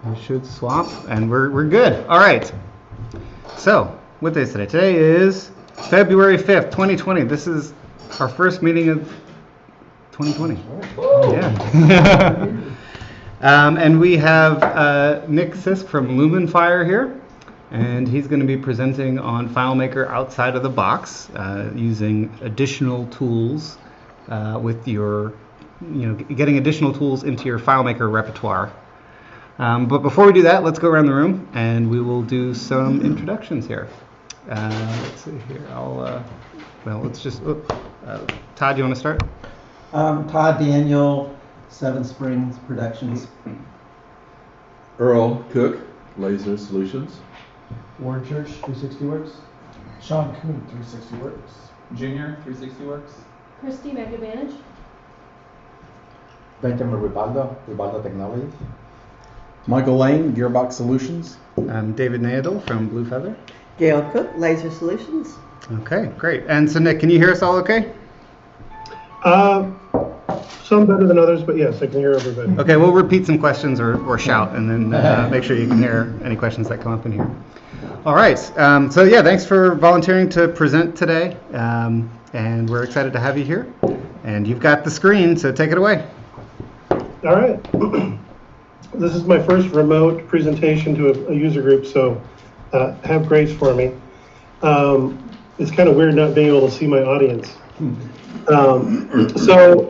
We should swap, and we're good. All right. So, what day is today? Today is February 5th, 2020. This is our first meeting of 2020. Yeah. And we have Nick Sisk from Lumenfire here, and he's going to be presenting on FileMaker outside of the box, using additional tools with your, getting additional tools into your FileMaker repertoire. But before we do that, let's go around the room and we will do some introductions here. Let's see here. Let's just. Todd, you want to start? Todd Daniel, Seven Springs Productions. Earl Cook, Laser Solutions. Warren Church, 360 Works. Sean Kuhn, 360 Works. Junior, 360 Works. Christy, MacAdvantage. Benjamin Ribaldo Technologies. Michael Lane, Gearbox Solutions. I'm David Naadel from Blue Feather. Gail Cook, Laser Solutions. Okay, great. And so Nick, can you hear us all okay? Some better than others, but yes, I can hear everybody. Okay, we'll repeat some questions or shout, and then make sure you can hear any questions that come up in here. All right, so yeah, thanks for volunteering to present today, and we're excited to have you here. And you've got the screen, so take it away. All right. This is my first remote presentation to a user group, so have grace for me. It's kind of weird not being able to see my audience. So,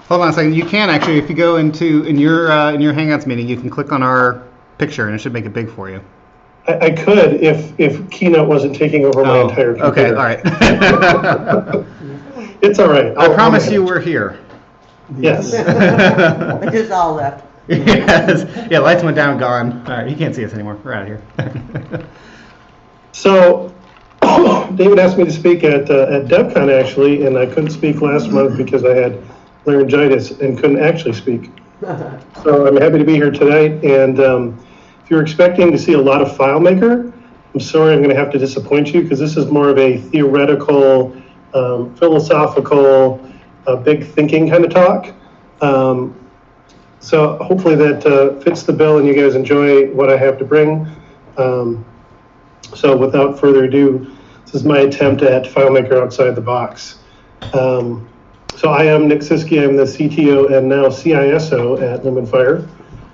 hold on a second. You can actually, if you go in your Hangouts meeting, you can click on our picture, and it should make it big for you. I could if Keynote wasn't taking over my entire computer. Okay, all right. It's all right. I promise you we're here. Yes. I just all left. Yes. Yeah, lights went down, gone. All right, you can't see us anymore. We're out of here. So, David asked me to speak at DevCon actually, and I couldn't speak last month because I had laryngitis and couldn't actually speak. So I'm happy to be here tonight. And if you're expecting to see a lot of FileMaker, I'm sorry I'm going to have to disappoint you because this is more of a theoretical, philosophical, big thinking kind of talk. So hopefully that fits the bill and you guys enjoy what I have to bring. So without further ado, this is my attempt at FileMaker outside the box. So I am Nick Siski. I'm the CTO and now CISO at Lumenfire.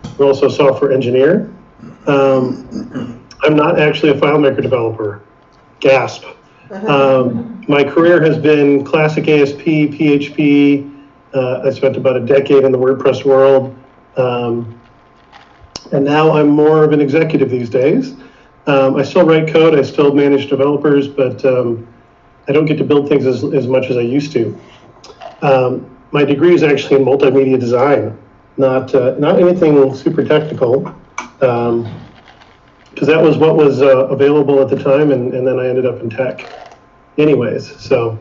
I'm also a software engineer. I'm not actually a FileMaker developer. Gasp. My career has been classic ASP, PHP. I spent about a decade in the WordPress world. And now I'm more of an executive these days. I still write code, I still manage developers, but I don't get to build things as much as I used to. My degree is actually in multimedia design, not anything super technical, because that was what was available at the time, and then I ended up in tech anyways. So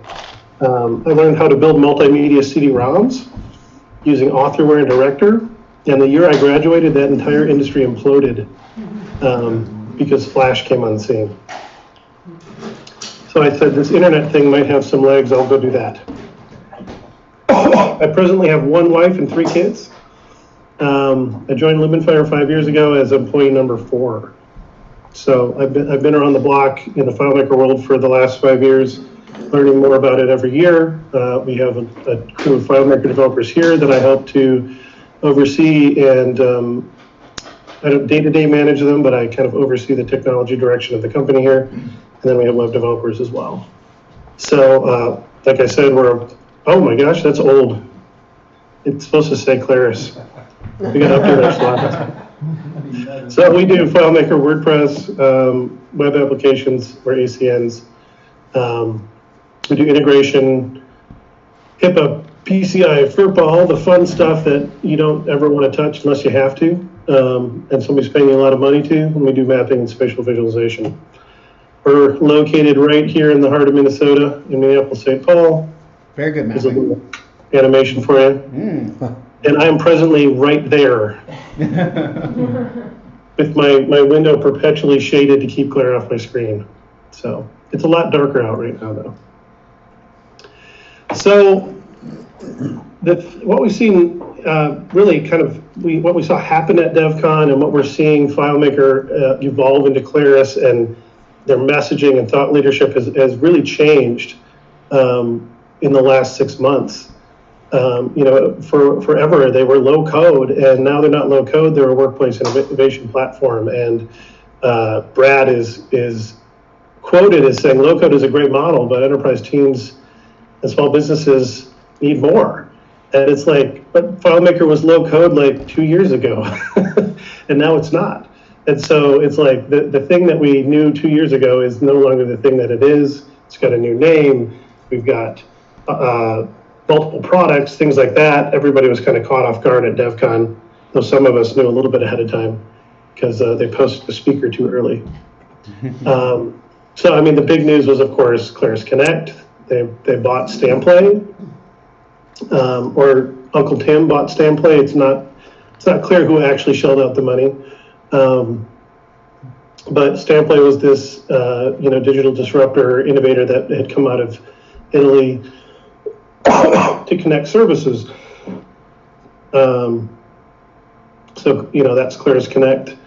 I learned how to build multimedia CD-ROMs using Authorware and Director, and the year I graduated, that entire industry imploded. Because Flash came on scene. So I said, this internet thing might have some legs, I'll go do that. I presently have one wife and 3 kids. I joined Lumenfire 5 years ago as employee number 4. So I've been around the block in the FileMaker world for the last 5 years, learning more about it every year. We have a crew of FileMaker developers here that I help to oversee and I don't day-to-day manage them, but I kind of oversee the technology direction of the company here. And then we have web developers as well. So, like I said, oh my gosh, that's old. It's supposed to say Claris. We got to update our slides. So we do FileMaker, WordPress, web applications, or ACNs. We do integration, HIPAA, PCI, FERPA, all the fun stuff that you don't ever want to touch unless you have to. And somebody's paying you a lot of money to, when we do mapping and spatial visualization. We're located right here in the heart of Minnesota, in Minneapolis, St. Paul. Very good There's a mapping. little animation for you. And I am presently right there with my window perpetually shaded to keep glare off my screen. So it's a lot darker out right now, though. So what we've seen really kind of what we saw happen at DevCon and what we're seeing FileMaker evolve into Claris and their messaging and thought leadership has really changed in the last 6 months. Forever they were low code, and now they're not low code. They're a workplace innovation platform. And Brad is quoted as saying, low code is a great model, but enterprise teams and small businesses need more. And it's like, but FileMaker was low code like 2 years ago, and now it's not. And so it's like the thing that we knew 2 years ago is no longer the thing that it is. It's got a new name. We've got multiple products, things like that. Everybody was kind of caught off guard at DevCon, though some of us knew a little bit ahead of time because they posted the speaker too early. So, I mean, the big news was, of course, Claris Connect. They bought Stamplay, or Uncle Tim bought Stamplay. It's not clear who actually shelled out the money. But Stamplay was this, digital disruptor innovator that had come out of Italy to connect services. So, that's Claris Connect.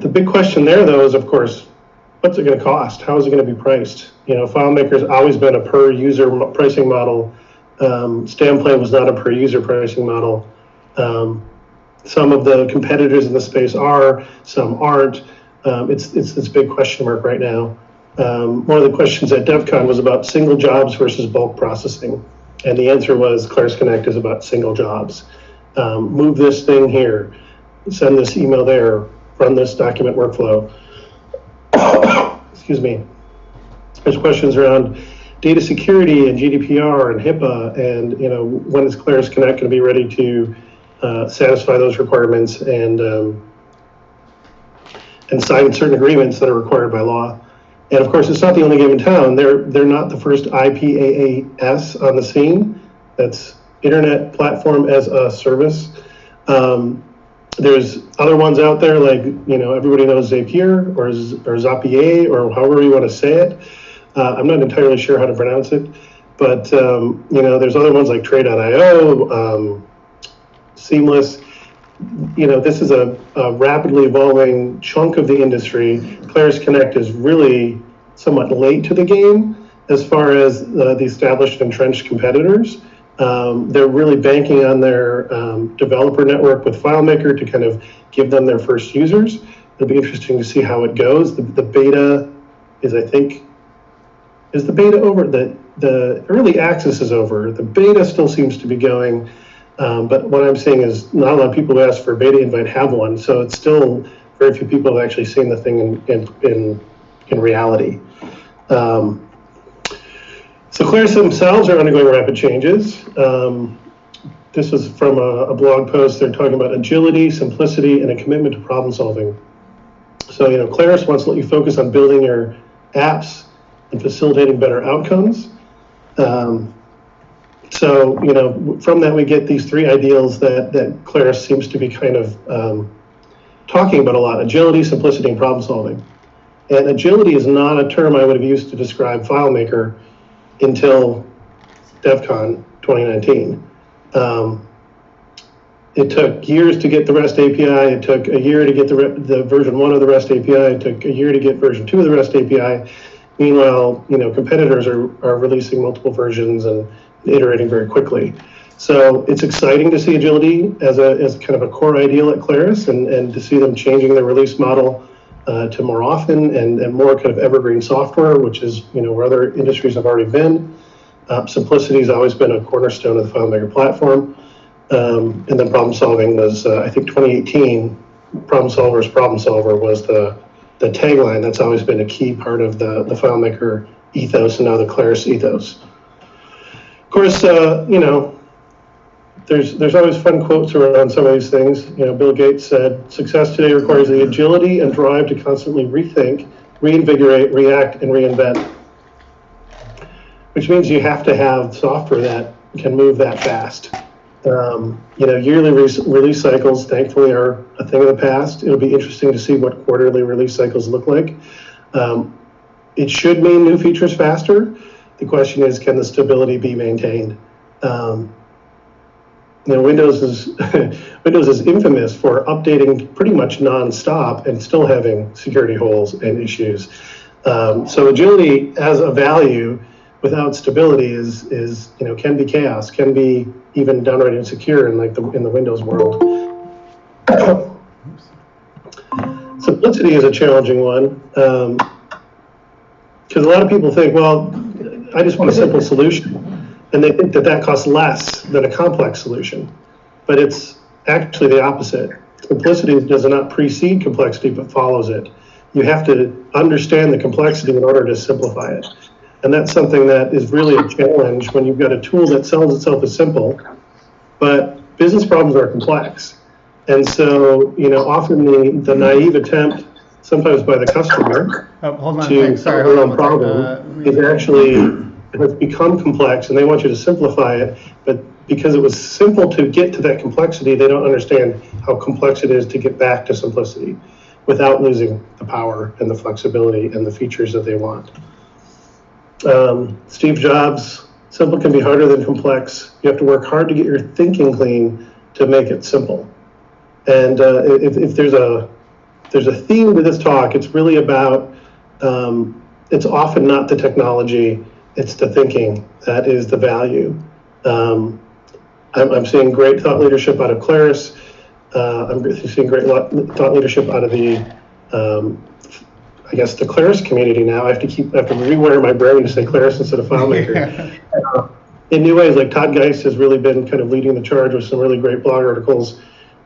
The big question there, though, is, of course, what's it going to cost? How is it going to be priced? FileMaker's always been a per-user pricing model. Stamplay was not a per-user pricing model. Some of the competitors in the space are, some aren't. It's this big question mark right now. One of the questions at DevCon was about single jobs versus bulk processing. And the answer was Claris Connect is about single jobs. Move this thing here, send this email there, run this document workflow. Excuse me. There's questions around data security and GDPR and HIPAA, and when is Claris Connect going to be ready to satisfy those requirements and sign certain agreements that are required by law. And of course, it's not the only game in town. They're not the first IPaaS on the scene. That's Internet Platform as a Service. There's other ones out there like, everybody knows Zapier or Zapier or however you want to say it. I'm not entirely sure how to pronounce it, but, there's other ones like Trade.io, Seamless. This is a rapidly evolving chunk of the industry. Claris Connect is really somewhat late to the game as far as the established entrenched competitors. They're really banking on their developer network with FileMaker to kind of give them their first users. It'll be interesting to see how it goes. The beta is the beta over? The early access is over. The beta still seems to be going. But what I'm seeing is not a lot of people who ask for a beta invite have one. So it's still very few people have actually seen the thing in reality. So Claris themselves are undergoing rapid changes. This was from a blog post. They're talking about agility, simplicity, and a commitment to problem solving. So, Claris wants to let you focus on building your apps and facilitating better outcomes. So, from that we get these three ideals that Claris seems to be kind of talking about a lot: agility, simplicity, and problem solving. And agility is not a term I would have used to describe FileMaker until DevCon 2019. It took years to get the REST API. It took a year to get the version 1 of the REST API. It took a year to get version 2 of the REST API. Meanwhile, competitors are releasing multiple versions and iterating very quickly. So it's exciting to see agility as kind of a core ideal at Claris, and to see them changing their release model to more often and more kind of evergreen software, which is where other industries have already been. Simplicity has always been a cornerstone of the FileMaker platform. And then problem solving was, I think 2018, problem solver was the tagline. That's always been a key part of the FileMaker ethos and now the Claris ethos. Of course, there's always fun quotes around some of these things. Bill Gates said, "Success today requires the agility and drive to constantly rethink, reinvigorate, react, and reinvent." Which means you have to have software that can move that fast. Yearly release cycles, thankfully, are a thing of the past. It'll be interesting to see what quarterly release cycles look like. It should mean new features faster. The question is, can the stability be maintained? Windows is Windows is infamous for updating pretty much nonstop and still having security holes and issues. So agility as a value without stability is can be chaos, can be even downright insecure in the Windows world. Simplicity is a challenging one because a lot of people think, well, I just want a simple solution. And they think that costs less than a complex solution. But it's actually the opposite. Simplicity does not precede complexity, but follows it. You have to understand the complexity in order to simplify it. And that's something that is really a challenge when you've got a tool that sells itself as simple, but business problems are complex. And so, often the naive attempt, sometimes by the customer, to solve their own problem is actually has become complex, and they want you to simplify it, but because it was simple to get to that complexity, they don't understand how complex it is to get back to simplicity without losing the power and the flexibility and the features that they want. Steve Jobs, simple can be harder than complex. You have to work hard to get your thinking clean to make it simple. And if there's a theme to this talk, it's really about, it's often not the technology, it's the thinking that is the value. I'm seeing great thought leadership out of Claris. I'm seeing great thought leadership out of the Claris community now. I have to rewire my brain to say Claris instead of FileMaker. In new ways, like Todd Geist has really been kind of leading the charge with some really great blog articles,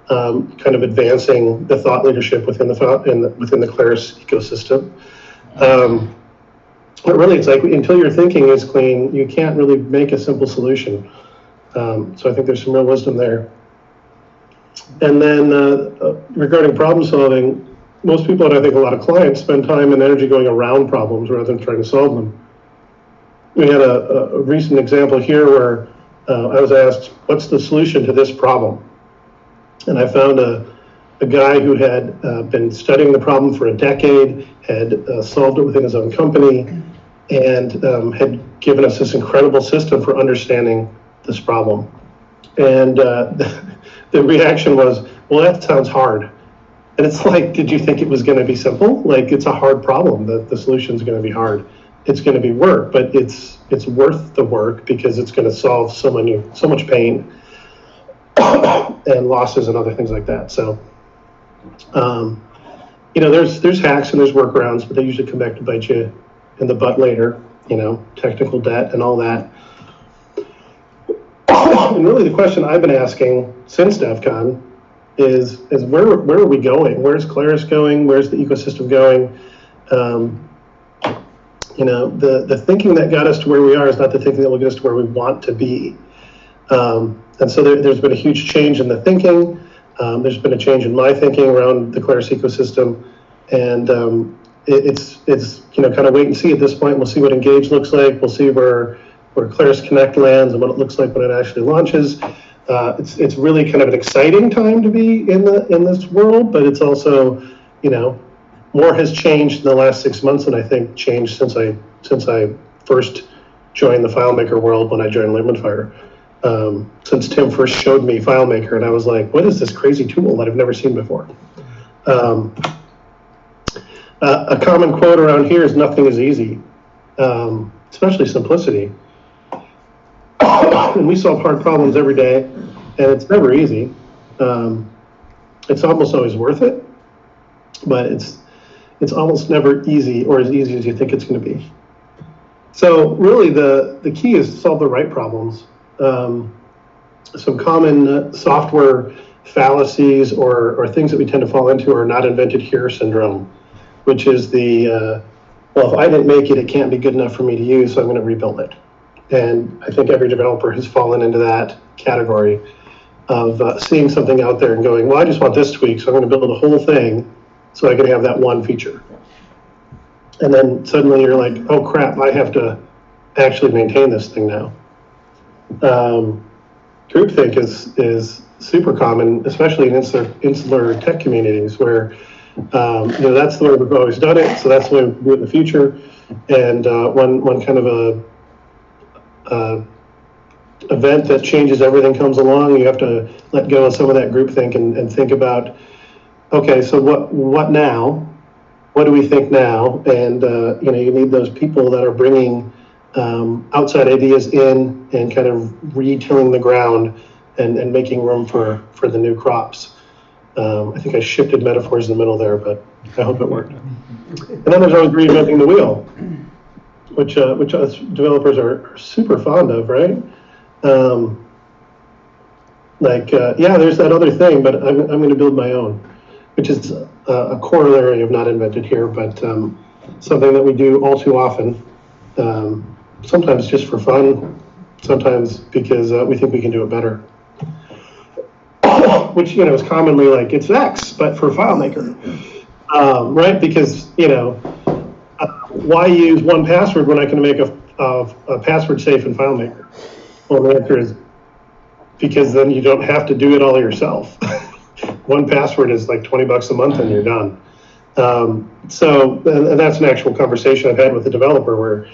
kind of advancing the thought leadership within the Claris ecosystem. But really, it's like until your thinking is clean, you can't really make a simple solution. So I think there's some real wisdom there. And then regarding problem solving, most people, and I think a lot of clients, spend time and energy going around problems rather than trying to solve them. We had a recent example here where I was asked, what's the solution to this problem? And I found a guy who had been studying the problem for a decade, had solved it within his own company, and had given us this incredible system for understanding this problem. And the reaction was, well, that sounds hard. And it's like, did you think it was going to be simple? Like, it's a hard problem. The solution's going to be hard. It's going to be work, but it's worth the work because it's going to solve so much pain and losses and other things like that. So, there's hacks and there's workarounds, but they usually come back to bite you in the butt later. Technical debt and all that. And really, the question I've been asking since DevCon is where are we going? Where's Claris going? Where's the ecosystem going? The thinking that got us to where we are is not the thinking that will get us to where we want to be. And so there's been a huge change in the thinking. There's been a change in my thinking around the Claris ecosystem, and it's kind of wait and see at this point. We'll see what Engage looks like. We'll see where Claris Connect lands and what it looks like when it actually launches. It's really kind of an exciting time to be in this world, but it's also, more has changed in the last 6 months than I think changed since I first joined the FileMaker world when I joined Lumenfire. Since Tim first showed me FileMaker, and I was like, what is this crazy tool that I've never seen before? A common quote around here is nothing is easy, especially simplicity. And we solve hard problems every day, and it's never easy. It's almost always worth it, but it's almost never easy or as easy as you think it's going to be. So really the key is to solve the right problems. Some common software fallacies or things that we tend to fall into are not invented here syndrome, which is well, if I didn't make it, it can't be good enough for me to use, so I'm going to rebuild it. And I think every developer has fallen into that category of seeing something out there and going, well, I just want this tweak, so I'm going to build a whole thing so I can have that one feature. And then suddenly you're like, oh crap, I have to actually maintain this thing now. Groupthink is super common, especially in insular tech communities where that's the way we've always done it, so that's the way we'll do it in the future. And one kind of a event that changes everything comes along, you have to let go of some of that groupthink and think about, okay, so what now? What do we think now? And you need those people that are bringing outside ideas in and kind of re-tilling the ground and making room for the new crops. I think I shifted metaphors in the middle there, but I hope it worked. And then there's always reinventing the wheel, which us developers are super fond of, right? Yeah, there's that other thing, but I'm going to build my own, which is a corollary of not invented here, but something that we do all too often. Sometimes just for fun, sometimes because we think we can do it better. Which, is commonly like, it's X, but for FileMaker, right? Because, why use 1Password when I can make a password safe in FileMaker? Well, the answer is because then you don't have to do it all yourself. 1Password is like $20 a month and you're done. And that's an actual conversation I've had with a developer where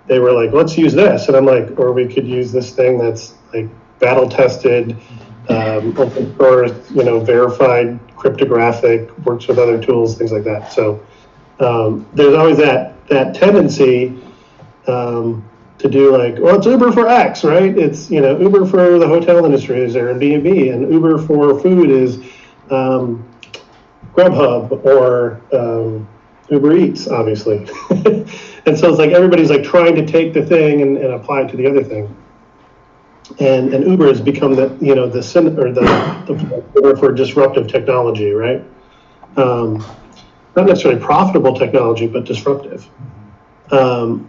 they were like, let's use this. And I'm like, or we could use this thing that's like battle tested, open source, verified, cryptographic, works with other tools, things like that. So there's always that tendency to do like, well, it's Uber for X, right? It's, Uber for the hotel industry is Airbnb, and Uber for food is Grubhub or Uber Eats, obviously. And so it's like everybody's like trying to take the thing and apply it to the other thing. And Uber has become the for disruptive technology, right? Not necessarily profitable technology, but disruptive. And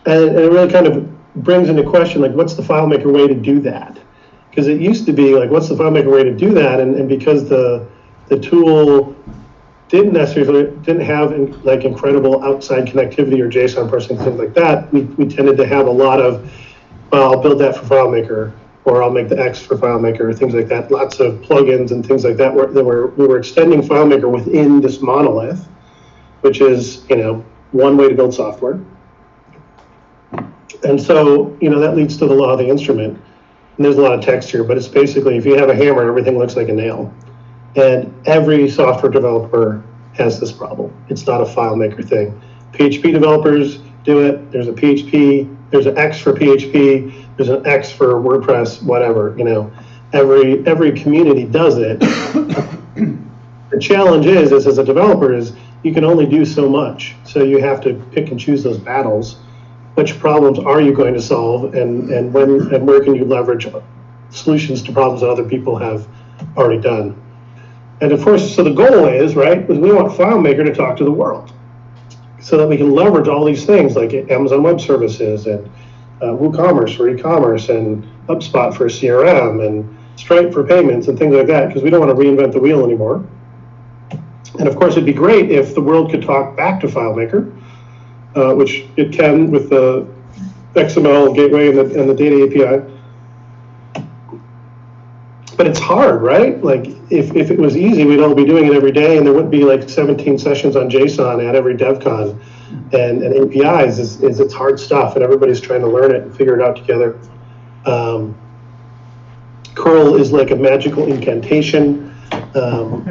it really kind of brings into question, like, what's the FileMaker way to do that? Because it used to be like, what's the FileMaker way to do that? And because the tool didn't have like incredible outside connectivity or JSON parsing, things like that, we tended to have a lot of, well, I'll build that for FileMaker, or I'll make the X for FileMaker, things like that. Lots of plugins and things like that. We were extending FileMaker within this monolith, which is one way to build software. And so that leads to the law of the instrument. And there's a lot of text here, but it's basically if you have a hammer, everything looks like a nail. And every software developer has this problem. It's not a FileMaker thing. PHP developers do it. There's a PHP. There's an X for PHP. There's an X for WordPress. Whatever. Every community does it. The challenge is as a developer is you can only do so much. So you have to pick and choose those battles. Which problems are you going to solve, and where can you leverage solutions to problems that other people have already done? And of course, so the goal is, right, is we want FileMaker to talk to the world so that we can leverage all these things like Amazon Web Services and WooCommerce for e-commerce and HubSpot for CRM and Stripe for payments and things like that, because we don't want to reinvent the wheel anymore. And of course, it'd be great if the world could talk back to FileMaker, which it can with the XML gateway and the data API. But it's hard, right? Like if it was easy, we'd all be doing it every day, and there wouldn't be like 17 sessions on JSON at every DevCon. And APIs is it's hard stuff, and everybody's trying to learn it and figure it out together. Curl is like a magical incantation,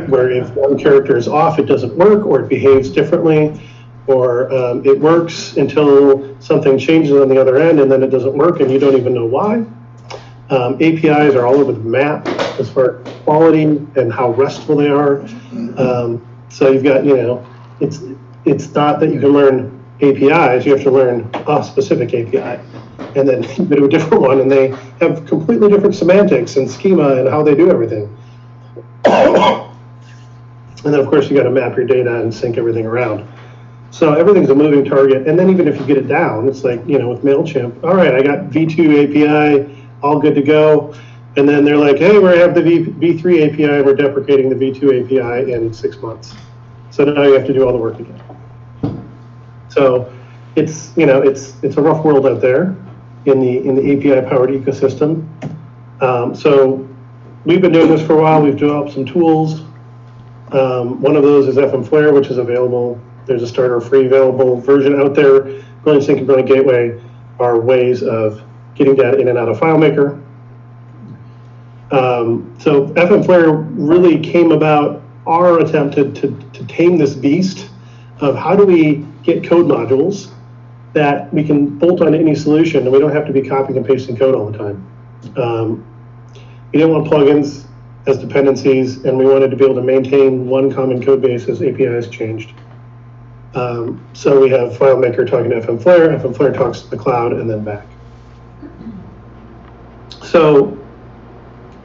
where if one character is off, it doesn't work, or it behaves differently. Or it works until something changes on the other end, and then it doesn't work, and you don't even know why. APIs are all over the map as far as quality and how restful they are. So you've got, it's not that you can learn APIs, you have to learn a specific API, and then you do a different one, and they have completely different semantics and schema and how they do everything. And then, of course, you got to map your data and sync everything around. So everything's a moving target, and then even if you get it down, it's like, with MailChimp, all right, I got V2 API, all good to go, and then they're like, hey, we have the V3 API, we're deprecating the V2 API in 6 months. So now you have to do all the work again. So it's, it's a rough world out there in the API-powered ecosystem. So we've been doing this for a while. We've developed some tools. One of those is FM Flare, which is available. There's a starter free available version out there. Brilliant Sync and Brilliant Gateway are ways of getting data in and out of FileMaker. So FMFlare really came about our attempt to tame this beast of how do we get code modules that we can bolt on any solution and we don't have to be copying and pasting code all the time. We didn't want plugins as dependencies, and we wanted to be able to maintain one common code base as APIs changed. So we have FileMaker talking to FMFlare, FMFlare talks to the cloud, and then back. So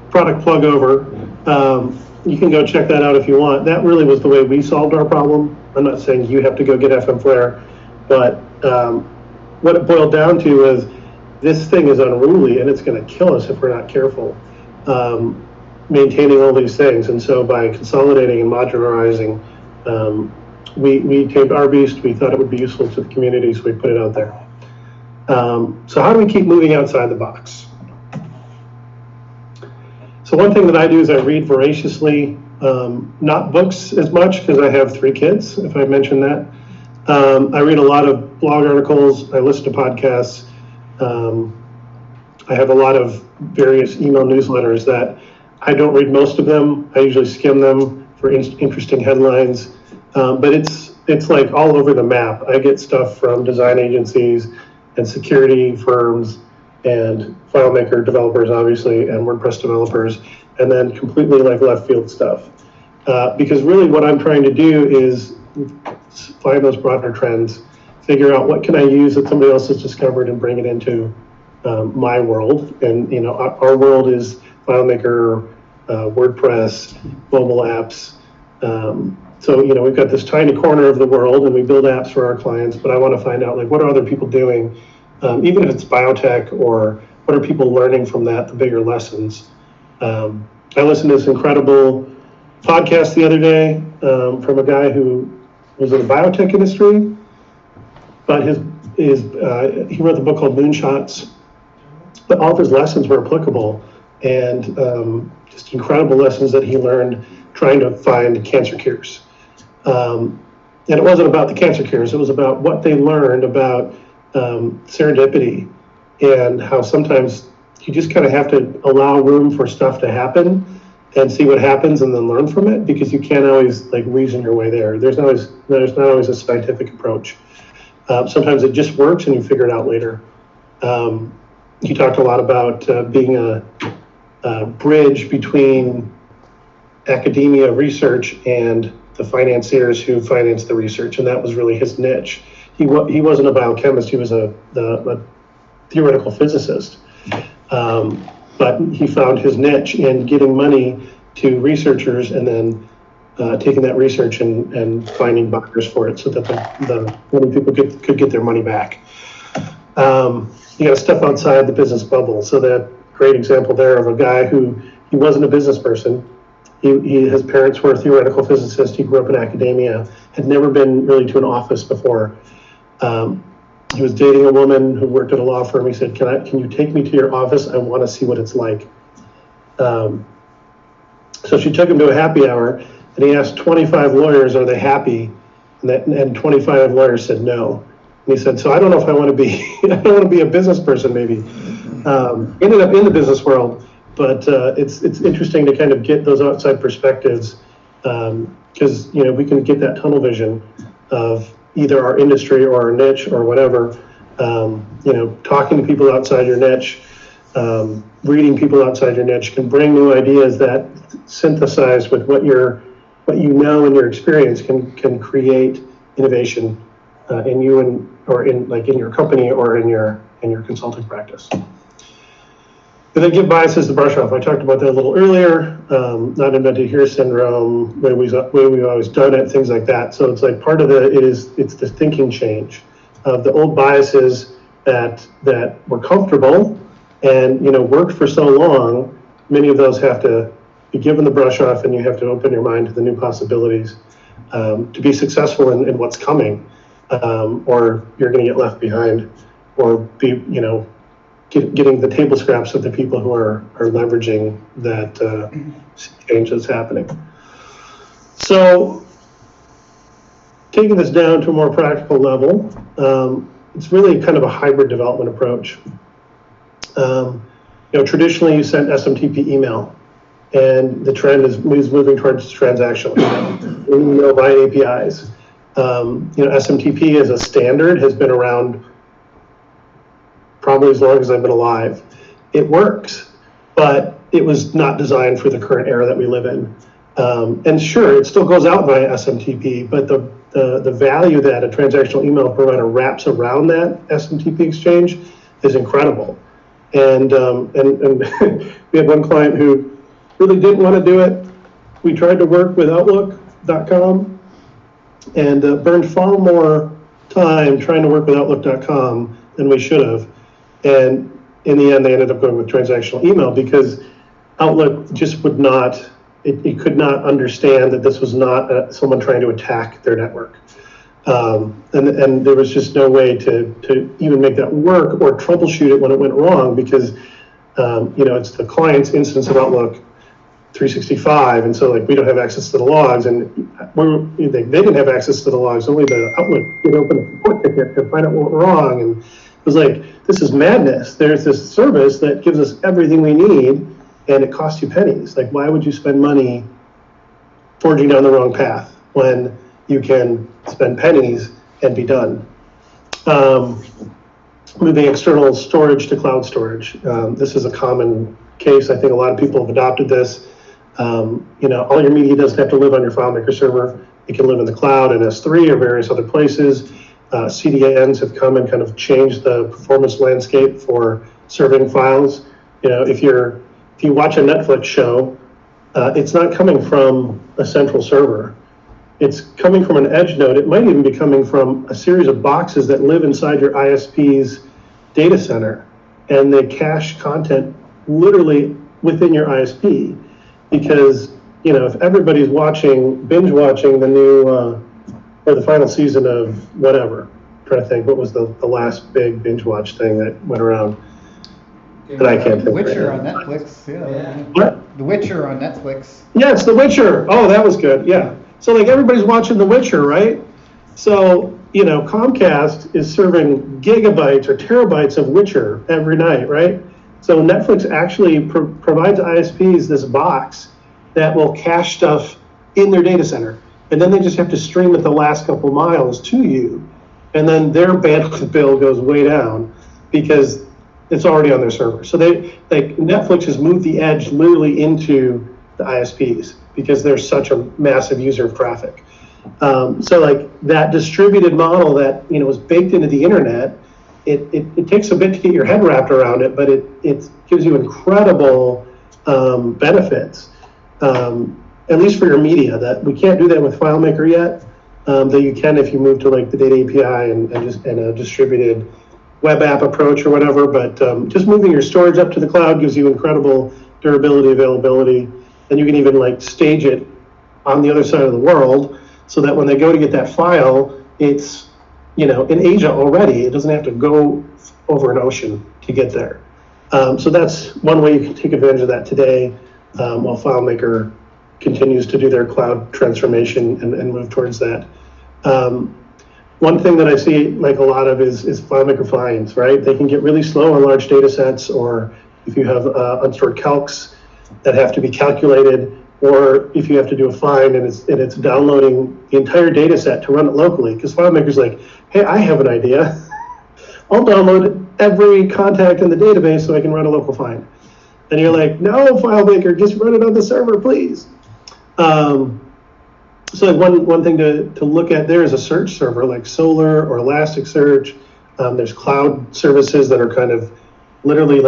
product plug over, you can go check that out if you want. That really was the way we solved our problem. I'm not saying you have to go get FMFlare, but what it boiled down to is this thing is unruly and it's going to kill us if we're not careful maintaining all these things. And so by consolidating and modularizing, we tamed our beast. We thought it would be useful to the community, so we put it out there. So how do we keep moving outside the box? So one thing that I do is I read voraciously, not books as much because I have 3 kids, if I mentioned that. I read a lot of blog articles, I listen to podcasts, I have a lot of various email newsletters that I don't read most of them. I usually skim them for interesting headlines, but it's like all over the map. I get stuff from design agencies and security firms and FileMaker developers, obviously, and WordPress developers, and then completely like left field stuff. Because really what I'm trying to do is find those broader trends, figure out what can I use that somebody else has discovered and bring it into my world. And you know, our world is FileMaker, WordPress, mobile apps. So you know, we've got this tiny corner of the world and we build apps for our clients, but I want to find out like what are other people doing, even if it's biotech, or what are people learning from that, the bigger lessons. I listened to this incredible podcast the other day from a guy who was in the biotech industry, but he wrote the book called Moonshots, but all of his lessons were applicable, and just incredible lessons that he learned trying to find cancer cures. And it wasn't about the cancer cures, it was about what they learned about serendipity and how sometimes you just kind of have to allow room for stuff to happen and see what happens and then learn from it, because you can't always like reason your way there. There's not always a scientific approach. Sometimes it just works and you figure it out later. He talked a lot about being a bridge between academia research and the financiers who finance the research, and that was really his niche. He wasn't a biochemist, he was a theoretical physicist. But he found his niche in getting money to researchers and then taking that research and finding buyers for it so that the many people could get their money back. You got to step outside the business bubble. So that great example there of a guy who, he wasn't a business person. His parents were theoretical physicists. He grew up in academia, had never been really to an office before. He was dating a woman who worked at a law firm. He said, can you take me to your office? I want to see what it's like. So she took him to a happy hour, and he asked 25 lawyers, are they happy? And 25 lawyers said no. And he said, so I don't know if I want to be, I don't want to be a business person maybe. Ended up in the business world, but it's interesting to kind of get those outside perspectives, because you know, we can get that tunnel vision of either our industry or our niche or whatever. You know, talking to people outside your niche, reading people outside your niche can bring new ideas that synthesized with what you know and your experience can create innovation in you or in your company or in your consulting practice. And then give biases the brush off. I talked about that a little earlier. Not invented here syndrome, way we've always done it, things like that. So it's like part of it's the thinking change of the old biases that were comfortable and you know worked for so long. Many of those have to be given the brush off, and you have to open your mind to the new possibilities to be successful in what's coming, or you're going to get left behind, or be getting the table scraps of the people who are leveraging that change that's happening. So taking this down to a more practical level, it's really kind of a hybrid development approach. Traditionally you sent SMTP email, and the trend is moving towards transactional email via APIs. SMTP as a standard has been around probably as long as I've been alive. It works, but it was not designed for the current era that we live in. And sure, it still goes out via SMTP, but the value that a transactional email provider wraps around that SMTP exchange is incredible. And we had one client who really didn't want to do it. We tried to work with Outlook.com and burned far more time trying to work with Outlook.com than we should have. And in the end, they ended up going with transactional email because Outlook just would not, it could not understand that this was not someone trying to attack their network. And there was just no way to even make that work or troubleshoot it when it went wrong because, it's the client's instance of Outlook 365, and so we don't have access to the logs, and they didn't have access to the logs. Only the Outlook could open a support ticket to find out what went wrong, and it was this is madness. There's this service that gives us everything we need, and it costs you pennies. Why would you spend money forging down the wrong path when you can spend pennies and be done? Moving external storage to cloud storage. This is a common case. I think a lot of people have adopted this. All your media doesn't have to live on your FileMaker server. It can live in the cloud in S3 or various other places. CDNs have come and kind of changed the performance landscape for serving files. If you watch a Netflix show, it's not coming from a central server. It's coming from an edge node. It might even be coming from a series of boxes that live inside your ISP's data center, and they cache content literally within your ISP. Because, if everybody's binge watching the new, or the final season of whatever, I'm trying to think, what was the last big binge watch thing that went around? That I can't think The Witcher right on Netflix, yeah. What? The Witcher on Netflix. Yeah, it's The Witcher. Oh, that was good, yeah. So everybody's watching The Witcher, right? So, Comcast is serving gigabytes or terabytes of Witcher every night, right? So Netflix actually provides ISPs this box that will cache stuff in their data center. And then they just have to stream it the last couple miles to you. And then their bandwidth bill goes way down because it's already on their server. So Netflix has moved the edge literally into the ISPs because they're such a massive user of traffic. That distributed model that was baked into the internet, it takes a bit to get your head wrapped around it, but it gives you incredible benefits, at least for your media. That we can't do that with FileMaker yet, though you can if you move to the data API and a distributed web app approach or whatever. But just moving your storage up to the cloud gives you incredible durability, availability, and you can even stage it on the other side of the world so that when they go to get that file, it's in Asia already. It doesn't have to go over an ocean to get there. So that's one way you can take advantage of that today, while FileMaker continues to do their cloud transformation and move towards that. One thing that I see a lot of is FileMaker finds, right? They can get really slow on large data sets, or if you have unstored calcs that have to be calculated, or if you have to do a find and it's downloading the entire data set to run it locally, because FileMaker's hey, I have an idea. I'll download every contact in the database so I can run a local find. And you're no, FileMaker, just run it on the server, please. So one thing to look at there is a search server like Solar or Elasticsearch. There's cloud services that are kind of literally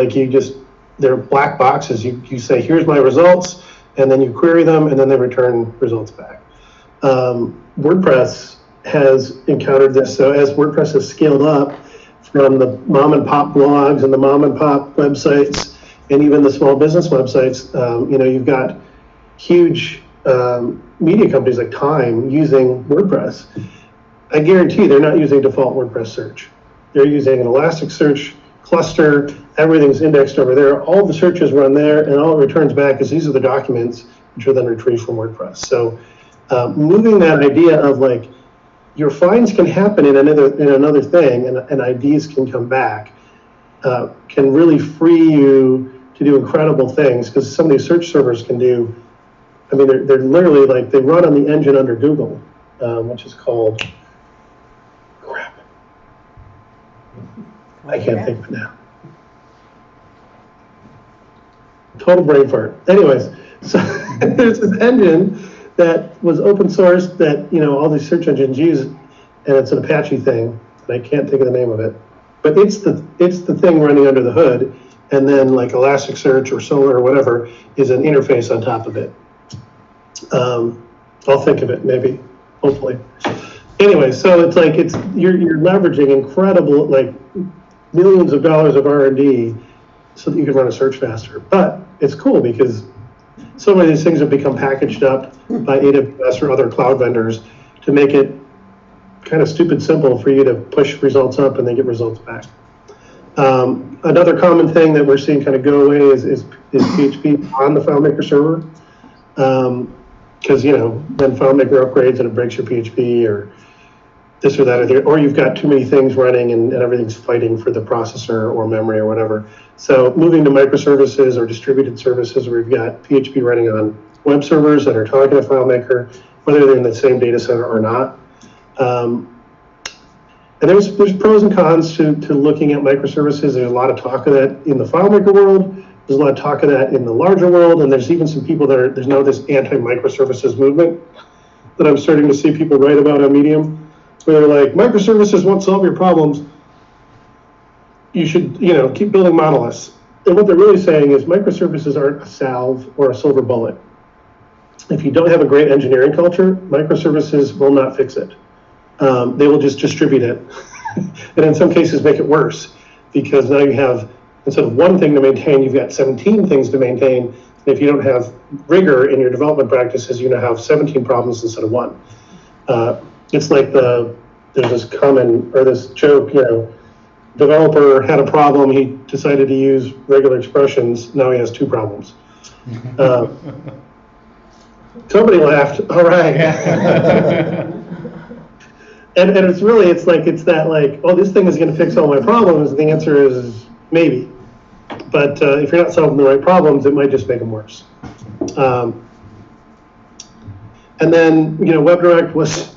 they're black boxes. You say, here's my results, and then you query them, and then they return results back. WordPress has encountered this. So as WordPress has scaled up from the mom and pop blogs and the mom and pop websites and even the small business websites, you've got huge media companies like Time using WordPress. I guarantee they're not using default WordPress search. They're using an Elasticsearch cluster. Everything's indexed over there. All the searches run there, and all it returns back is these are the documents which are then retrieved from WordPress. So moving that idea of your finds can happen in another thing, and IDs can come back. can really free you to do incredible things, because some of these search servers can do, I mean, they're literally like, they run on the engine under Google, which is called, crap, I can't think of it now. Total brain fart. Anyways, so there's this engine that was open source that, you know, all these search engines use, and it's an Apache thing, and I can't think of the name of it. But it's the thing running under the hood, and then like Elasticsearch or Solar or whatever is an interface on top of it. I'll think of it, maybe, hopefully. Anyway, so it's like you're leveraging incredible, like, millions of dollars of R&D so that you can run a search faster. But it's cool because so many of these things have become packaged up by AWS or other cloud vendors to make it kind of stupid simple for you to push results up and then get results back. Another common thing that we're seeing kind of go away is PHP on the FileMaker server. Because, you know, then FileMaker upgrades and it breaks your PHP or this or that, or you've got too many things running and everything's fighting for the processor or memory or whatever. So moving to microservices or distributed services where you've got PHP running on web servers that are talking to FileMaker, whether they're in the same data center or not. And there's pros and cons to looking at microservices. There's a lot of talk of that in the FileMaker world. There's a lot of talk of that in the larger world, and there's even some people there's now this anti-microservices movement that I'm starting to see people write about on Medium, where they're like, microservices won't solve your problems. You should, you know, keep building monoliths. And what they're really saying is microservices aren't a salve or a silver bullet. If you don't have a great engineering culture, microservices will not fix it. They will just distribute it. And in some cases make it worse, because now you have, instead of one thing to maintain, you've got 17 things to maintain. And if you don't have rigor in your development practices, you're gonna have 17 problems instead of one. It's like there's this this joke, you know, developer had a problem, he decided to use regular expressions, now he has two problems. Somebody laughed, all right. And it's really, it's that like, oh, this thing is gonna fix all my problems, and the answer is maybe. But if you're not solving the right problems, it might just make them worse. And then, you know, WebDirect was,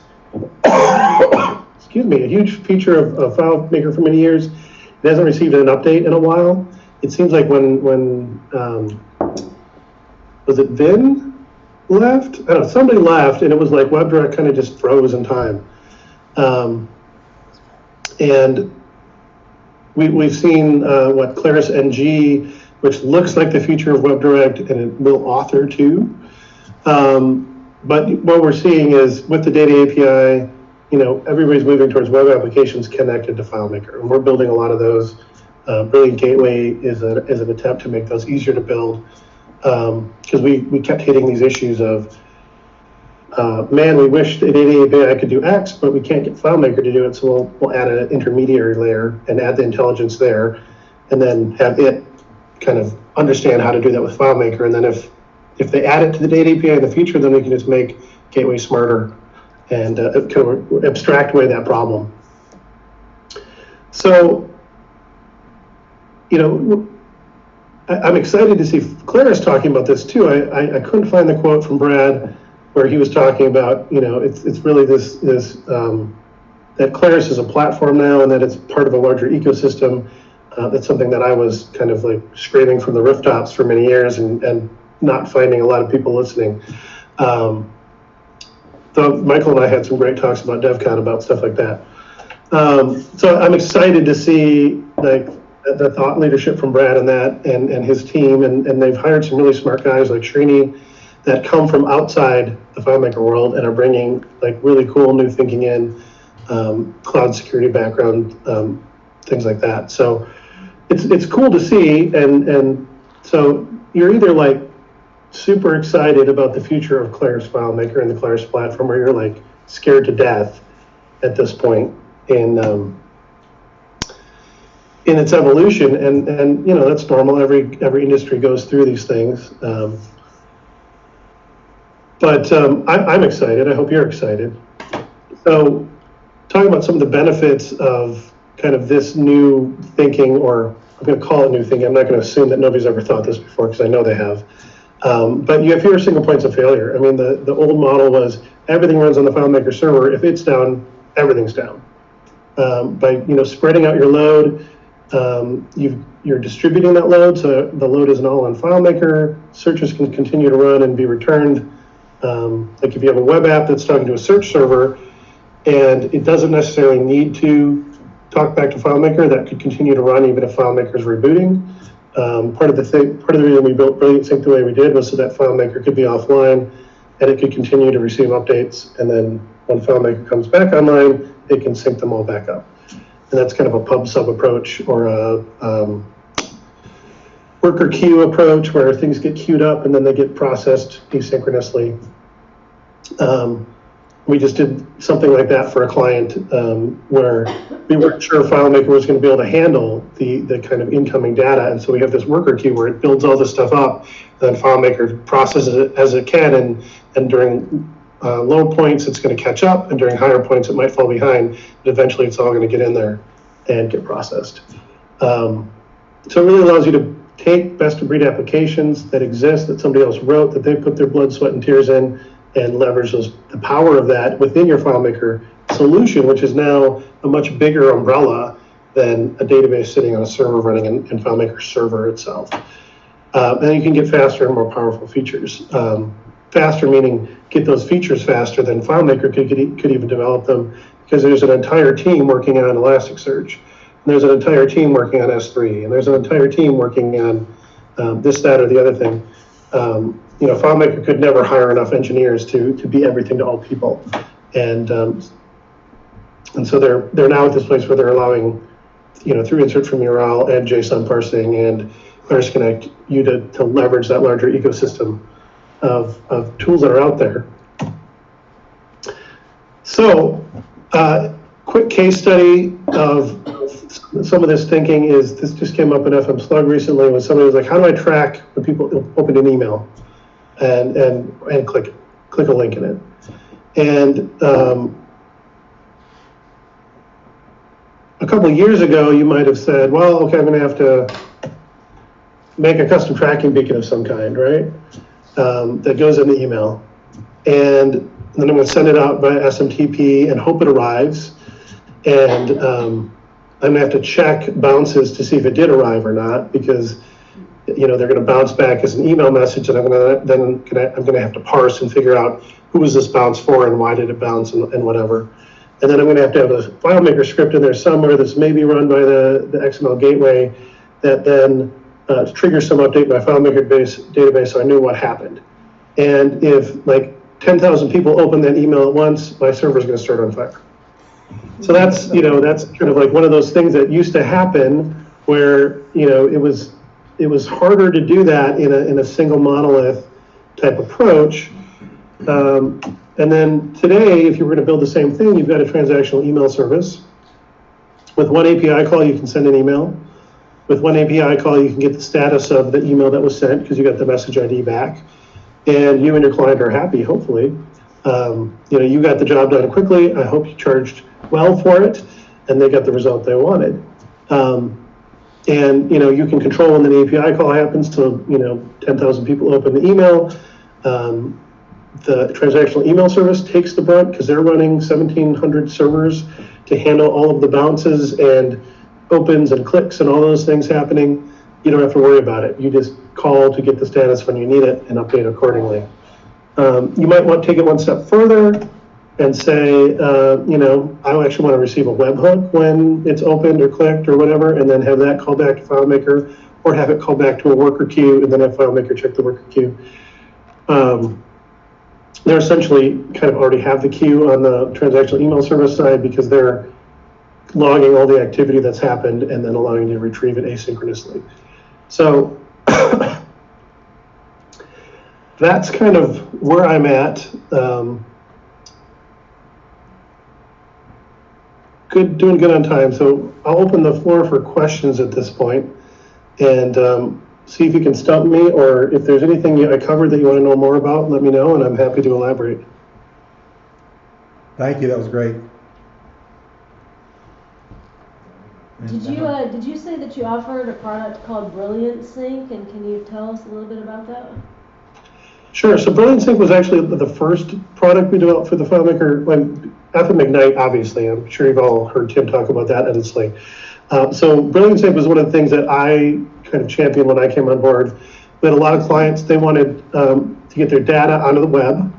excuse me, a huge feature of FileMaker for many years. It hasn't received an update in a while. It seems like when was it Vin left? I don't know, somebody left, and it was like WebDirect kind of just froze in time. And we've seen what Claris NG, which looks like the future of WebDirect, and it will author too. But what we're seeing is with the data API, you know, everybody's moving towards web applications connected to FileMaker, and we're building a lot of those. Brilliant Gateway is an attempt to make those easier to build, because we kept hitting these issues of, man, we wish the data API could do X, but we can't get FileMaker to do it, so we'll add an intermediary layer and add the intelligence there, and then have it kind of understand how to do that with FileMaker. And then if they add it to the data API in the future, then we can just make Gateway smarter and kind of abstract away that problem. So, you know, I'm excited to see Claris talking about this too. I couldn't find the quote from Brad where he was talking about, you know, it's really this that Claris is a platform now, and that it's part of a larger ecosystem. That's something that I was kind of like screaming from the rooftops for many years, and not finding a lot of people listening. Though Michael and I had some great talks about DevCon about stuff like that. So I'm excited to see like the thought leadership from Brad and that, and his team, and they've hired some really smart guys like Srini that come from outside the FileMaker world and are bringing like really cool new thinking in, cloud security background, things like that. So it's cool to see, and so you're either like super excited about the future of Claris FileMaker and the Claris platform, or you're like scared to death at this point in its evolution, and you know, that's normal. Every industry goes through these things. But I'm excited. I hope you're excited. So talking about some of the benefits of kind of this new thinking, or I'm going to call it new thing. I'm not going to assume that nobody's ever thought this before because I know they have. But you have fewer single points of failure. I mean, the old model was everything runs on the FileMaker server. If it's down, everything's down. By spreading out your load, you're distributing that load, so the load isn't all on FileMaker. Searches can continue to run and be returned. Like if you have a web app that's talking to a search server, and it doesn't necessarily need to talk back to FileMaker, that could continue to run even if FileMaker is rebooting. Part of the reason we built Brilliant Sync the way we did was so that FileMaker could be offline and it could continue to receive updates. And then when FileMaker comes back online, it can sync them all back up. And that's kind of a pub sub approach or a worker queue approach where things get queued up and then they get processed asynchronously. We just did something like that for a client where we weren't sure FileMaker was going to be able to handle the kind of incoming data. And so we have this worker queue where it builds all this stuff up, and then FileMaker processes it as it can, and during low points it's going to catch up, and during higher points it might fall behind, but eventually it's all going to get in there and get processed. So it really allows you to take best-of-breed applications that exist, that somebody else wrote, that they put their blood, sweat, and tears in, and leverage the power of that within your FileMaker solution, which is now a much bigger umbrella than a database sitting on a server running in FileMaker server itself. And then you can get faster and more powerful features. Faster meaning get those features faster than FileMaker could even develop them, because there's an entire team working on Elasticsearch, and there's an entire team working on S3, and there's an entire team working on this, that, or the other thing. FileMaker could never hire enough engineers to be everything to all people, and so they're now at this place where they're allowing, through insert from URL and JSON parsing and Claris Connect, you to leverage that larger ecosystem of tools that are out there. So, quick case study of some of this thinking is, this just came up in FM Slug recently when somebody was like, how do I track when people open an email and click a link in it? And a couple of years ago, you might have said, well, okay, I'm going to have to make a custom tracking beacon of some kind, right? That goes in the email. And then I'm going to send it out by SMTP and hope it arrives. And I'm going to have to check bounces to see if it did arrive or not, because they're going to bounce back as an email message, and I'm going to have to parse and figure out who was this bounce for and why did it bounce and whatever. And then I'm going to have a FileMaker script in there somewhere that's maybe run by the XML gateway that then triggers some update by FileMaker database, so I knew what happened. And if like 10,000 people open that email at once, my server's going to start on fire. So that's kind of like one of those things that used to happen where it was harder to do that in a single monolith type approach. And then today, if you were going to build the same thing, you've got a transactional email service. With one API call, you can send an email. With one API call, you can get the status of the email that was sent because you got the message ID back. And you and your client are happy, hopefully. You got the job done quickly. I hope you charged well for it, and they got the result they wanted. And you can control when the API call happens till 10,000 people open the email. The transactional email service takes the brunt because they're running 1,700 servers to handle all of the bounces and opens and clicks and all those things happening. You don't have to worry about it. You just call to get the status when you need it and update accordingly. You might want to take it one step further and say, I actually want to receive a webhook when it's opened or clicked or whatever, and then have that call back to FileMaker, or have it call back to a worker queue and then have FileMaker check the worker queue. They're essentially kind of already have the queue on the transactional email service side because they're logging all the activity that's happened and then allowing you to retrieve it asynchronously. So that's kind of where I'm at. Doing good on time. So I'll open the floor for questions at this point and see if you can stump me, or if there's anything I covered that you want to know more about, let me know, and I'm happy to elaborate. Thank you, that was great. Did you say that you offered a product called Brilliant Sync, and can you tell us a little bit about that? Sure. So Brilliant Sync was actually the first product we developed for the FileMaker. After Ignite, obviously, I'm sure you've all heard Tim talk about that endlessly. So Brilliant Sync was one of the things that I kind of championed when I came on board. We had a lot of clients, they wanted to get their data onto the web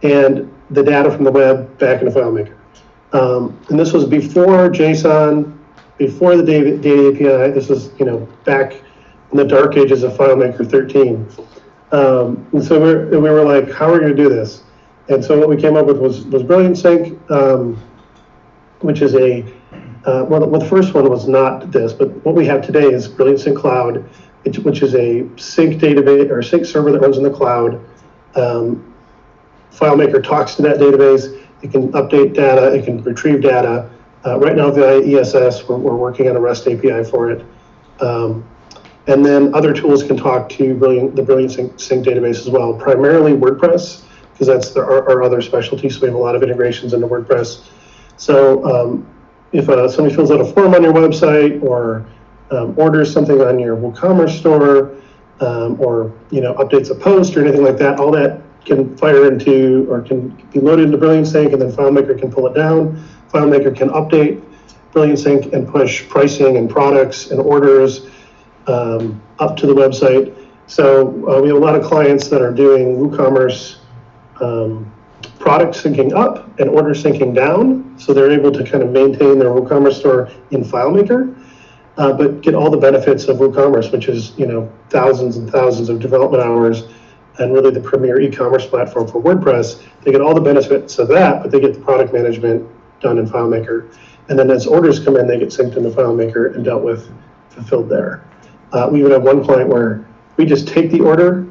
and the data from the web back into FileMaker. And this was before JSON, before the data API. This was, back in the dark ages of FileMaker 13. And so we were like, how are we going to do this? And so what we came up with was Brilliant Sync, which is well, the first one was not this, but what we have today is Brilliant Sync Cloud, which is a sync database or sync server that runs in the cloud. FileMaker talks to that database. It can update data. It can retrieve data. Right now, the ESS, we're working on a REST API for it. And then other tools can talk to the Brilliant Sync database as well, primarily WordPress, because that's our other specialty. So we have a lot of integrations into WordPress. So if somebody fills out a form on your website or orders something on your WooCommerce store or updates a post or anything like that, all that can fire into or can be loaded into Brilliant Sync, and then FileMaker can pull it down. FileMaker can update Brilliant Sync and push pricing and products and orders up to the website. So we have a lot of clients that are doing WooCommerce product syncing up and order syncing down, so they're able to kind of maintain their WooCommerce store in FileMaker, but get all the benefits of WooCommerce, which is thousands and thousands of development hours and really the premier e-commerce platform for WordPress. They get all the benefits of that, but they get the product management done in FileMaker. And then as orders come in, they get synced into FileMaker and dealt with, fulfilled there. We even have one client where we just take the order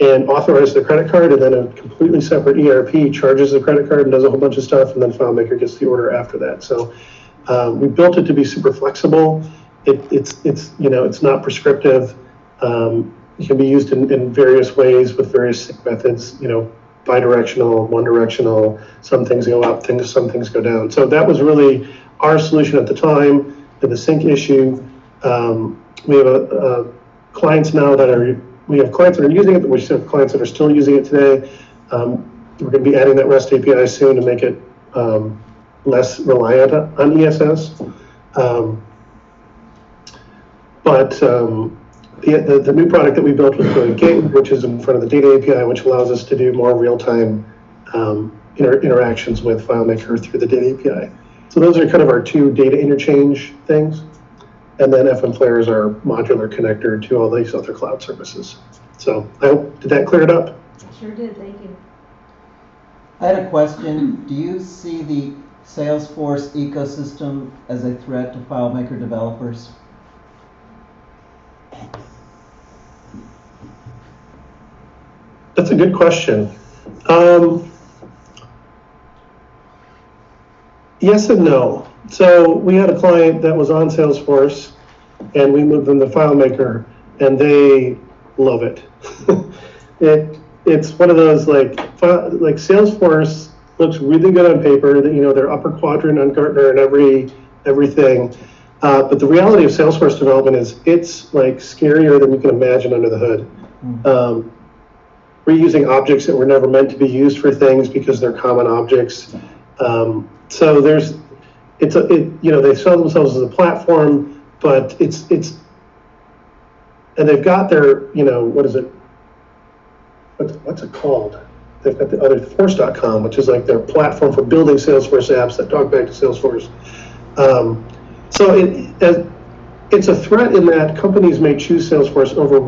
and authorize the credit card, and then a completely separate ERP charges the credit card and does a whole bunch of stuff, and then FileMaker gets the order after that. So we built it to be super flexible. It's not prescriptive. It can be used in various ways with various sync methods. Bidirectional, one directional. Some things go up, some things go down. So that was really our solution at the time to the sync issue. We have clients now we have clients that are using it, but we still have clients that are still using it today. We're going to be adding that REST API soon to make it less reliant on ESS. The new product that we built was Brilliant Gateway, which is in front of the data API, which allows us to do more real-time interactions with FileMaker through the data API. So those are kind of our two data interchange things. And then FMFlare is our modular connector to all these other cloud services. So did that clear it up? Sure did, thank you. I had a question. Do you see the Salesforce ecosystem as a threat to FileMaker developers? That's a good question. Yes and no. So we had a client that was on Salesforce, and we moved them to FileMaker, and they love it. It's one of those like Salesforce looks really good on paper. That they're upper quadrant on Gartner and everything. But the reality of Salesforce development is it's like scarier than you can imagine under the hood. We're using objects that were never meant to be used for things because they're common objects. So they sell themselves as a platform, but and they've got their, what is it? What's it called? They've got the other Force.com, which is like their platform for building Salesforce apps that talk back to Salesforce. So it's a threat in that companies may choose Salesforce over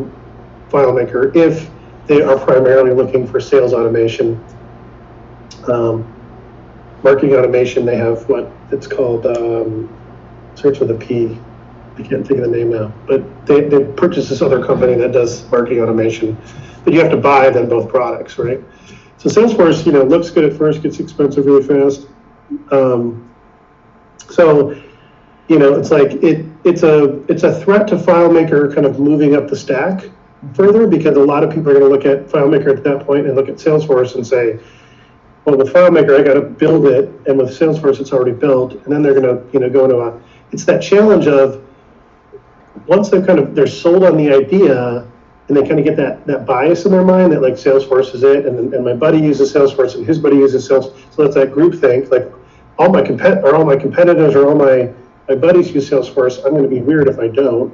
FileMaker if they are primarily looking for sales automation. Marketing automation, they have what it's called, starts with a P. I can't think of the name now. But they purchased this other company that does marketing automation. But you have to buy them both products, right? So Salesforce, looks good at first, gets expensive really fast. It's like it's a threat to FileMaker kind of moving up the stack further, because a lot of people are going to look at FileMaker at that point and look at Salesforce and say, well, with FileMaker I got to build it, and with Salesforce it's already built, and then they're going to go into it's that challenge of once they're sold on the idea and they kind of get that bias in their mind that like Salesforce is it, and my buddy uses Salesforce and his buddy uses Salesforce, so it's that group think like all my competitors or all my buddies use Salesforce. I'm going to be weird if I don't.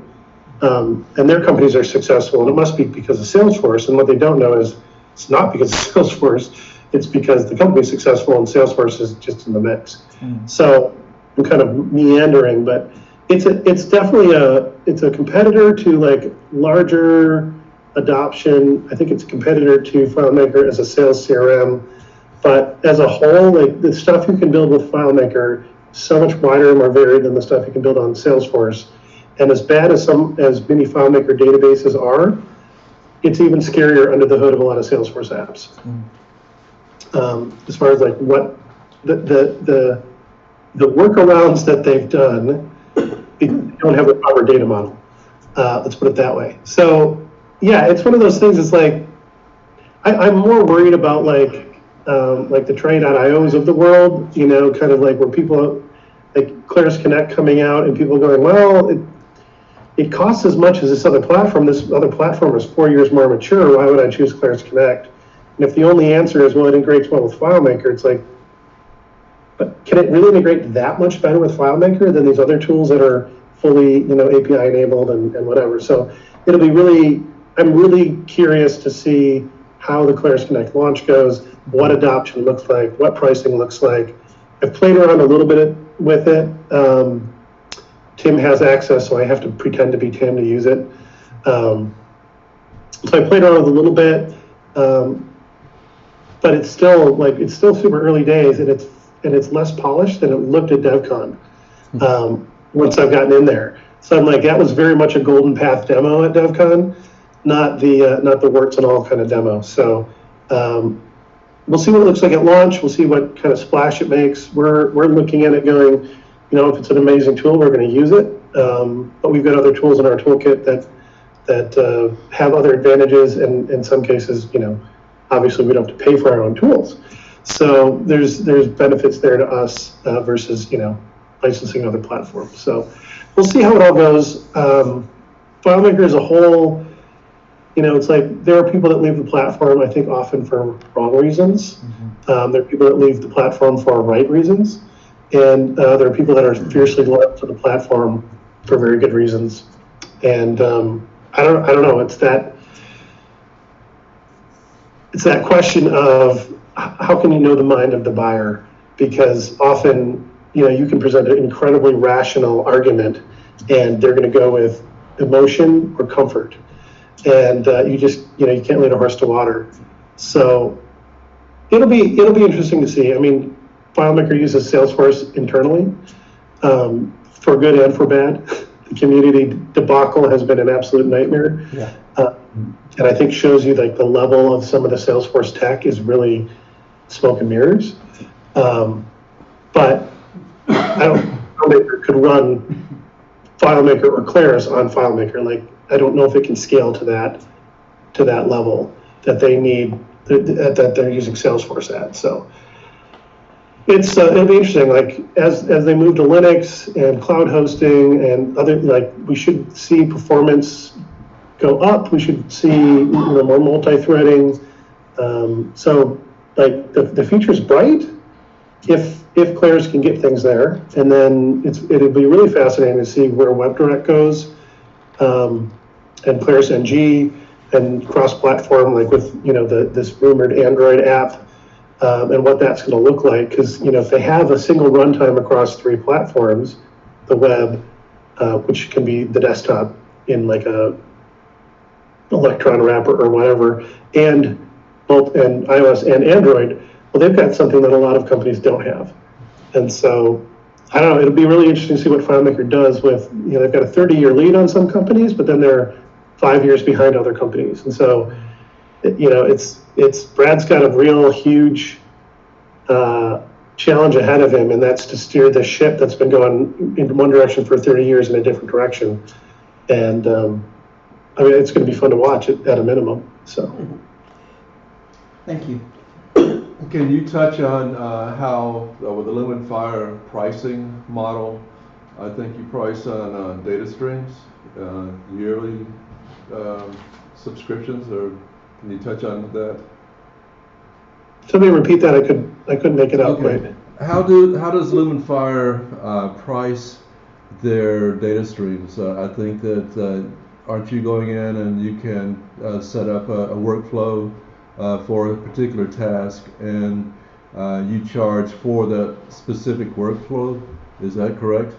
And their companies are successful, and it must be because of Salesforce. And what they don't know is it's not because of Salesforce. It's because the company's successful and Salesforce is just in the mix. So I'm kind of meandering, but it's definitely a competitor to like larger adoption. I think it's a competitor to FileMaker as a sales CRM, but as a whole, like the stuff you can build with FileMaker is so much wider and more varied than the stuff you can build on Salesforce. And as bad as many FileMaker databases are, it's even scarier under the hood of a lot of Salesforce apps. As far as like what the workarounds that they've done, they don't have a proper data model. Let's put it that way. So yeah, it's one of those things. It's like I'm more worried about like the Train.ios of the world, you know, kind of like where people like Claris Connect coming out and people going, well, it costs as much as this other platform. This other platform is 4 years more mature. Why would I choose Claris Connect? And if the only answer is, well, it integrates well with FileMaker, it's like, but can it really integrate that much better with FileMaker than these other tools that are fully, you know, API enabled and whatever? So it'll be really, I'm really curious to see how the Claris Connect launch goes, what adoption looks like, what pricing looks like. I've played around a little bit with it. Tim has access, so I have to pretend to be Tim to use it. So I played around with it a little bit, but it's still super early days, and it's less polished than it looked at DevCon once I've gotten in there. So I'm like, that was very much a golden path demo at DevCon, not the warts and all kind of demo. So we'll see what it looks like at launch. We'll see what kind of splash it makes. We're looking at it going, you know, if it's an amazing tool, we're going to use it. But we've got other tools in our toolkit that have other advantages, and in some cases, you know, obviously we don't have to pay for our own tools. So there's benefits there to us versus, you know, licensing other platforms. So we'll see how it all goes. FileMaker as a whole, you know, it's like there are people that leave the platform, I think, often for wrong reasons. There are people that leave the platform for right reasons. And there are people that are fiercely loyal to the platform for very good reasons. And I don't know. It's that question of how can you know the mind of the buyer? Because often, you know, you can present an incredibly rational argument, and they're going to go with emotion or comfort, and you can't lead a horse to water. So it'll be interesting to see. I mean, FileMaker uses Salesforce internally for good and for bad. The community debacle has been an absolute nightmare. Yeah. And I think shows you like the level of some of the Salesforce tech is really smoke and mirrors. But I don't know FileMaker could run FileMaker or Claris on FileMaker. Like, I don't know if it can scale to that level that they need, that they're using Salesforce at. So it'll be interesting. Like as they move to Linux and cloud hosting and other, like we should see performance go up. We should see more multi-threading. So like the future's bright if Claris can get things there, and then it'll be really fascinating to see where WebDirect goes, and Claris NG and cross-platform, like with this rumored Android app, and what that's going to look like. Because if they have a single runtime across 3 platforms, the web, which can be the desktop in like a Electron wrapper or whatever, and iOS and Android, well, they've got something that a lot of companies don't have. And so, I don't know, it'll be really interesting to see what FileMaker does with, they've got a 30-year lead on some companies, but then they're 5 years behind other companies. And so, it's Brad's got a real huge challenge ahead of him, and that's to steer the ship that's been going in one direction for 30 years in a different direction. And, it's going to be fun to watch it at a minimum. So, thank you. Can you touch on how, with the Lumen Fire pricing model, I think you price on data streams, yearly subscriptions, or can you touch on that? Somebody repeat that, I couldn't make it out quite. How does Lumenfire price their data streams? I think that aren't you going in and you can set up a workflow for a particular task, and you charge for that specific workflow? Is that correct?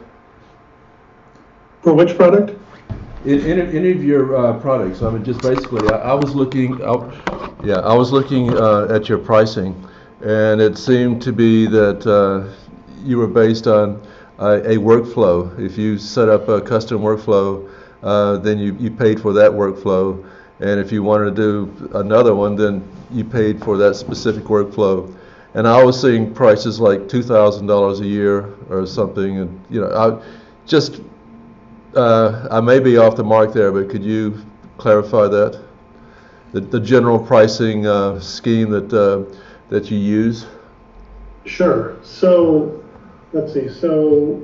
For which product? In any of your products, I mean, just basically, I was looking at your pricing, and it seemed to be that you were based on a workflow. If you set up a custom workflow, then you paid for that workflow, and if you wanted to do another one, then you paid for that specific workflow. And I was seeing prices like $2,000 a year or something, and I may be off the mark there, but could you clarify that? The general pricing scheme that you use? Sure. So, let's see. So,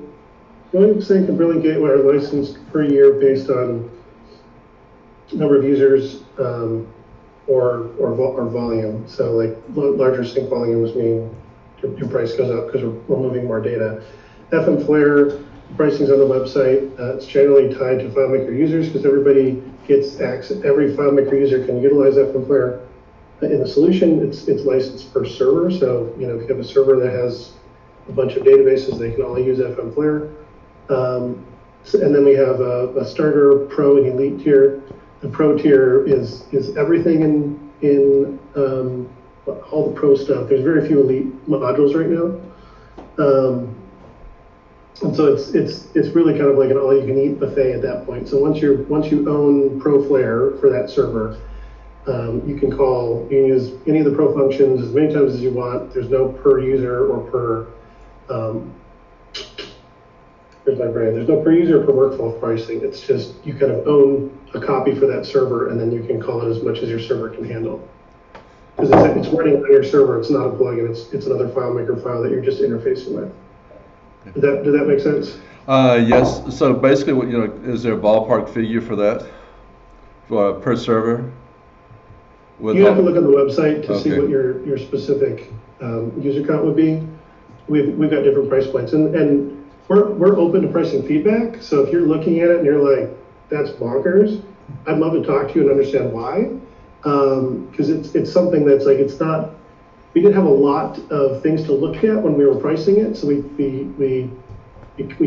Brilliant Sync and Brilliant Gateway are licensed per year based on number of users or volume. So, like larger sync volumes mean your price goes up because we're moving more data. FM Flare pricing's on the website. It's generally tied to FileMaker users because everybody gets access. Every FileMaker user can utilize FM Flare in the solution. It's licensed per server. So if you have a server that has a bunch of databases, they can all use FM Flare. And then we have a starter, pro, and elite tier. The pro tier is everything in all the pro stuff. There's very few elite modules right now. And so it's really kind of like an all-you-can-eat buffet at that point. So once you own ProFlare for that server, you can use any of the Pro functions as many times as you want. There's no per user or per there's no per user or per workflow pricing. It's just you kind of own a copy for that server, and then you can call it as much as your server can handle. Because it's running on your server. It's not a plugin. It's another FileMaker file that you're just interfacing with. Did that make sense? Yes. So basically, is there a ballpark figure for that per server? You have to look on the website to see what your specific user count would be. We've got different price points, and we're open to pricing feedback. So if you're looking at it and you're like, "That's bonkers," I'd love to talk to you and understand why, because it's something that's like it's not. We didn't have a lot of things to look at when we were pricing it, so we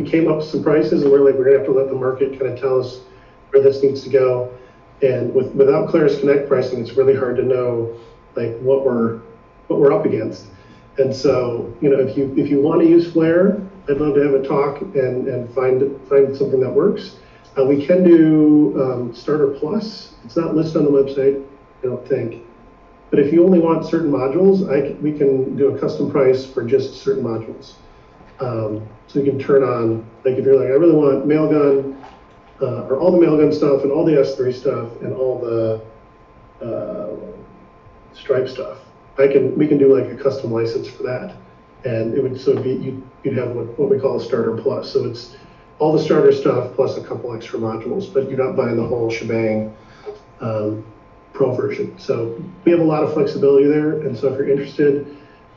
came up with some prices, and we're gonna have to let the market kind of tell us where this needs to go. And without Claris Connect pricing, it's really hard to know like what we're up against. And so if you want to use Flare, I'd love to have a talk and find something that works. We can do Starter Plus. It's not listed on the website, I don't think. But if you only want certain modules, we can do a custom price for just certain modules. So you can turn on, like if you're like, I really want Mailgun, or all the Mailgun stuff and all the S3 stuff and all the Stripe stuff. We can do like a custom license for that. And you'd have what we call a Starter Plus. So it's all the starter stuff plus a couple extra modules, but you're not buying the whole shebang. Pro version. So we have a lot of flexibility there, and so if you're interested,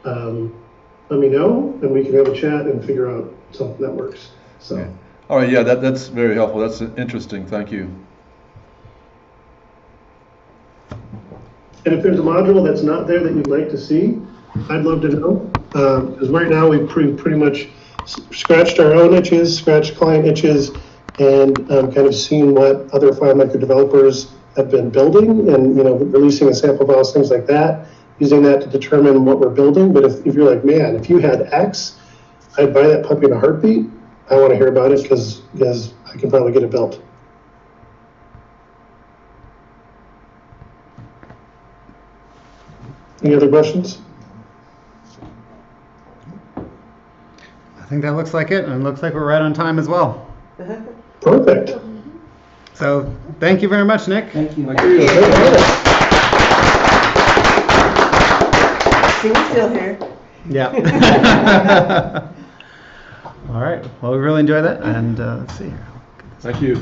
let me know, and we can have a chat and figure out something that works. So, okay. All right, yeah, that's very helpful. That's interesting. Thank you. And if there's a module that's not there that you'd like to see, I'd love to know, because right now we've pretty much scratched our own itches, scratched client itches, and kind of seen what other FileMaker developers have been building and releasing a sample files, things like that, using that to determine what we're building. But if you're like, man, if you had X, I'd buy that puppy in a heartbeat. I want to hear about it because I can probably get it built. Any other questions? I think that looks like it, and it looks like we're right on time as well. Perfect. So thank you very much, Nick. Thank you. See, we're still here. Yeah. All right. Well, we really enjoyed that, and let's see here. Thank you.